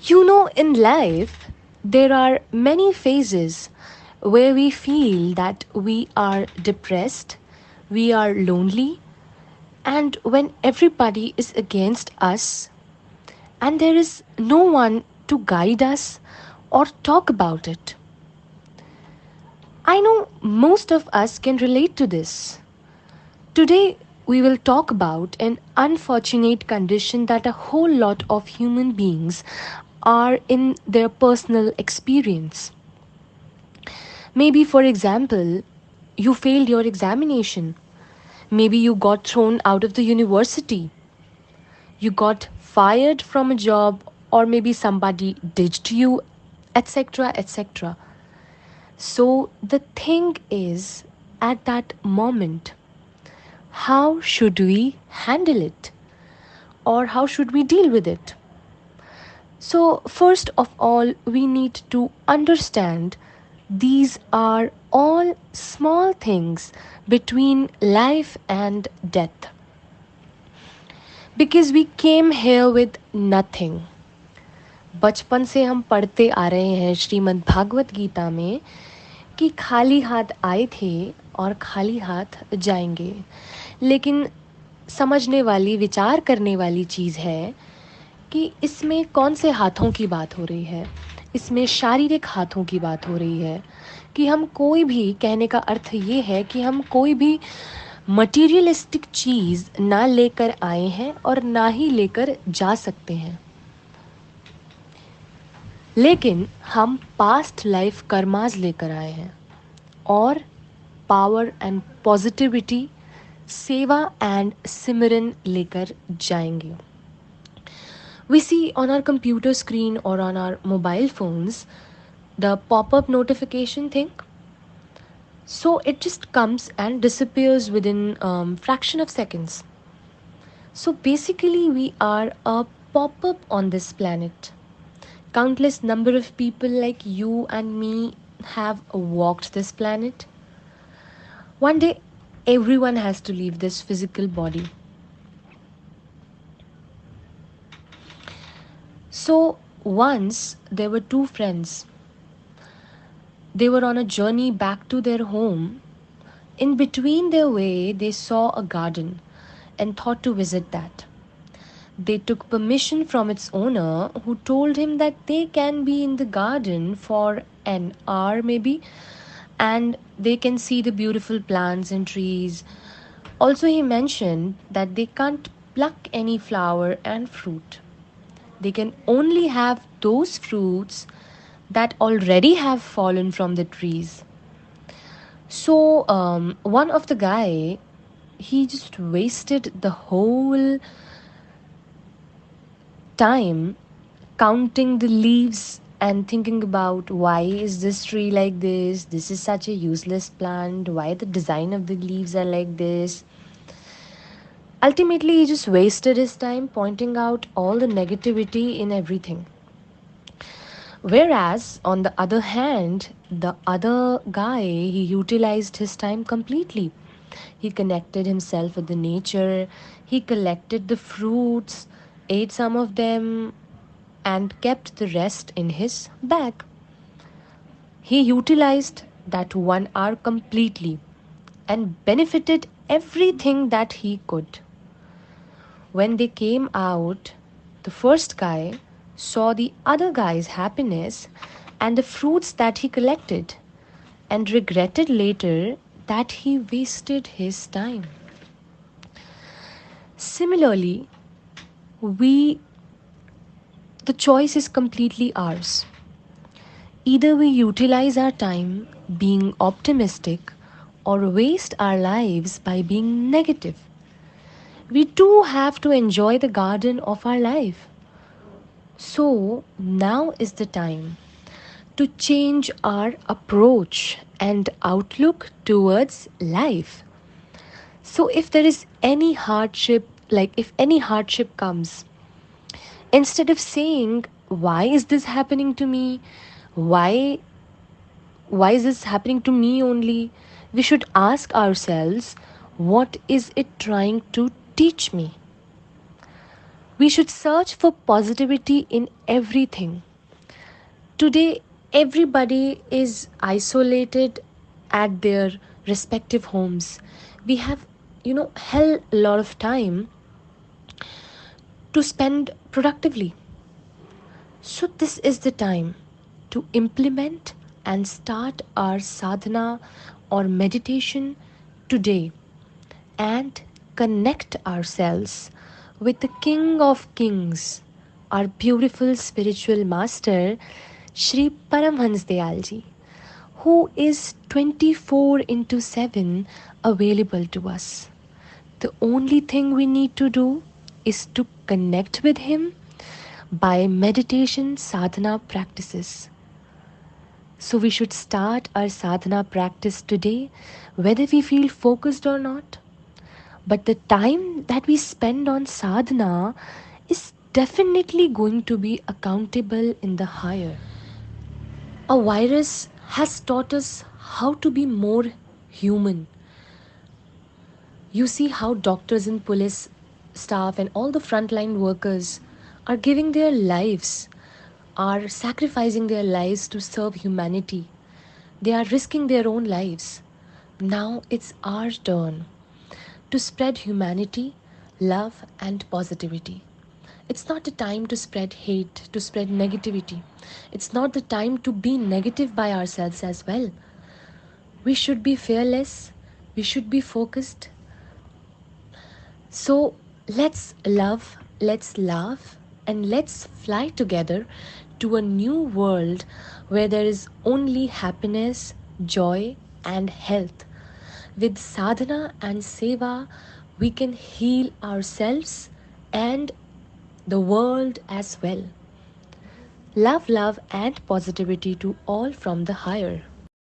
In life, there are many phases where we feel that we are depressed, we are lonely, and when everybody is against us, and there is no one to guide us or talk about it. I know most of us can relate to this. Today, we will talk about an unfortunate condition that a whole lot of human beings are in their personal experience. Maybe, for example, you failed your examination. Maybe you got thrown out of the university. You got fired from a job, or maybe somebody ditched you, etc. etc. So, the thing is, at that moment, how should we handle it? Or how should we deal with it? So, first of all, we need to understand these are all small things between life and death. Because we came here with nothing. बचपन से हम पढ़ते आ रहे हैं श्रीमद् भागवत गीता में कि खाली हाथ आए थे और खाली हाथ जाएंगे. लेकिन समझने वाली, विचार करने वाली चीज़ है कि इसमें कौन से हाथों की बात हो रही है. इसमें शारीरिक हाथों की बात हो रही है कि हम कोई भी, कहने का अर्थ ये है कि हम कोई भी मटीरियलिस्टिक चीज़ ना लेकर आए हैं और ना ही लेकर जा सकते हैं. लेकिन हम पास्ट लाइफ कर्माज लेकर आए हैं और पावर एंड पॉजिटिविटी, सेवा एंड सिमरन लेकर जाएंगे. We see on our computer screen or on our mobile phones the pop-up notification thing. So it just comes and disappears within fraction of seconds. So basically we are a pop-up on this planet. Countless number of people like you and me have walked this planet. One day everyone has to leave this physical body. So once there were two friends. They were on a journey back to their home. In between their way, they saw a garden and thought to visit that. They took permission from its owner, who told him that they can be in the garden for an hour maybe, and they can see the beautiful plants and trees. Also, he mentioned that they can't pluck any flower and fruit. They can only have those fruits that already have fallen from the trees. So, one of the guy, he just wasted the whole time counting the leaves and thinking about why is this tree like this is such a useless plant, why the design of the leaves are like this. Ultimately, he just wasted his time pointing out all the negativity in everything. Whereas, on the other hand, the other guy, he utilized his time completely. He connected himself with the nature, he collected the fruits, ate some of them, and kept the rest in his bag. He utilized that 1 hour completely and benefited everything that he could. When they came out, the first guy saw the other guy's happiness and the fruits that he collected and regretted later that he wasted his time. Similarly, we the choice is completely ours. Either we utilize our time being optimistic or waste our lives by being negative. We do have to enjoy the garden of our life. So now is the time to change our approach and outlook towards life. So if there is any hardship, like if any hardship comes, instead of saying, why is this happening to me? Why is this happening to me only? We should ask ourselves, what is it trying to teach me? We should search for positivity in everything. Today, everybody is isolated at their respective homes. We have, hell a lot of time to spend productively. So, this is the time to implement and start our sadhana or meditation today and connect ourselves with the King of Kings, our beautiful spiritual master, Sri Paramhans Dayalji, who is 24 into 7 available to us. The only thing we need to do is to connect with him by meditation sadhana practices. So we should start our sadhana practice today, whether we feel focused or not. But the time that we spend on sadhana is definitely going to be accountable in the higher. A virus has taught us how to be more human. You see how doctors and police staff and all the frontline workers are giving their lives, are sacrificing their lives to serve humanity. They are risking their own lives. Now it's our turn to spread humanity, love, and positivity. It's not the time to spread hate, to spread negativity. It's not the time to be negative by ourselves as well. We should be fearless, we should be focused. So let's laugh, and let's fly together to a new world where there is only happiness, joy, and health. With sadhana and seva, we can heal ourselves and the world as well. Love, love, and positivity to all from the higher.